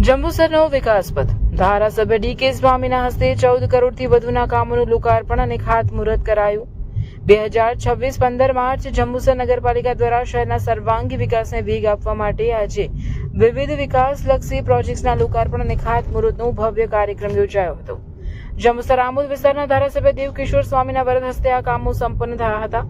જંબુસરનો વિકાસ પથ ધારાસભ્ય ડીકે સ્વામીના હસ્તે 14 કરોડથી વધુના કામોનું લોકાર્પણ અને ખાતમુહૂર્ત કરાયું। 2026-15 માર્ચ જંબુસર નગરપાલિકા દ્વારા શહેરના સર્વાંગી વિકાસને વેગ આપવા માટે આજે વિવિધ વિકાસલક્ષી પ્રોજેક્ટ્સના લોકાર્પણ અને ખાતમુહૂર્તનો ભવ્ય કાર્યક્રમ યોજાયો હતો। જંબુસર આમોદ વિસ્તારના ધારાસભ્ય દેવકિશોર સ્વામીના વરદ હસ્તે આ કામો સંપન્ન થયા હતા।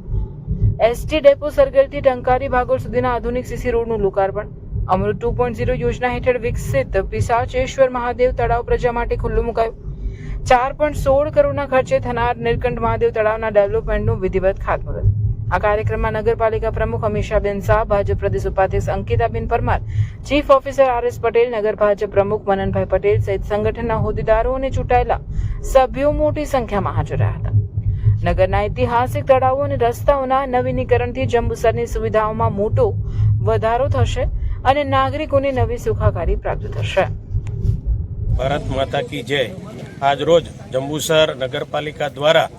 એસટી ડેપો સર્કલથી ટંકારી ભાગોળ સુધીના આધુનિક સીસી રોડનું લોકાર્પણ, અમૃત 2.0 યોજના હેઠળ વિકસિત પિશાચેશ્વર મહાદેવ તળાવ પ્રજા માટે ખુલ્લું મુકાયું। 4.16 કરોડના ખર્ચે થનાર નીલકંઠ મહાદેવ તળાવના ડેવલપમેન્ટનું વિધિવત ખાતમુહૂર્ત। આ કાર્યક્રમમાં નગરપાલિકા પ્રમુખ અમીષાબેન શાહ, ભાજપ પ્રદેશ ઉપાધ્યક્ષ Ankitaben Parmar, chief officer RS Patel, નગર ભાજપ પ્રમુખ મનનભાઈ પટેલ સહિત સંગઠનના હોદ્દેદારો અને ચૂંટાયેલા સભ્યો મોટી સંખ્યામાં હાજર રહ્યા હતા। નગરના ઐતિહાસિક તળાવો અને રસ્તાઓના નવીનીકરણથી જંબુસરની સુવિધાઓમાં મોટો વધારો થશે અને નાગરિકોને નવી સુખાકારી પ્રાપ્ત થશે। ભારત માતા કી જય। આજ રોજ જંબુસર નગરપાલિકા દ્વારા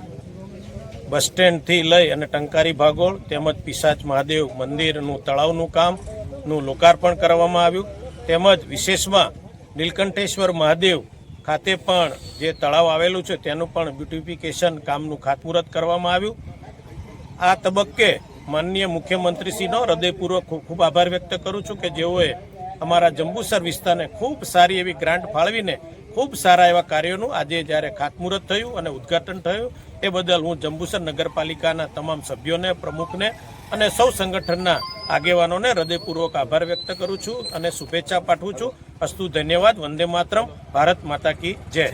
બસ સ્ટેન્ડથી લઈ અને ટંકારી ભાગોળ તેમજ પિશાચ મહાદેવ મંદિરનું તળાવનું કામનું લોકાર્પણ કરવામાં આવ્યું। તેમજ વિશેષમાં નીલકંઠેશ્વર મહાદેવ ખાતે પણ જે તળાવ આવેલું છે તેનું પણ બ્યુટિફિકેશન કામનું ખાતમુહૂર્ત કરવામાં આવ્યું। આ તબક્કે માનનીય મુખ્યમંત્રીશ્રીનો હૃદયપૂર્વક ખૂબ આભાર વ્યક્ત કરું છું કે જેઓએ અમારા જંબુસર વિસ્તારને ખૂબ સારી એવી ગ્રાન્ટ ફાળવીને ખૂબ સારા એવા કાર્યોનું આજે જ્યારે ખાતમુહૂર્ત થયું અને ઉદ્ઘાટન થયું એ બદલ હું જંબુસર નગરપાલિકાના તમામ સભ્યોને, પ્રમુખને અને સૌ સંગઠનના આગેવાનોને હૃદયપૂર્વક આભાર વ્યક્ત કરું છું અને શુભેચ્છા પાઠવું છું। અસ્તુ, ધન્યવાદ, વંદે માતરમ, ભારત માતા કી જય।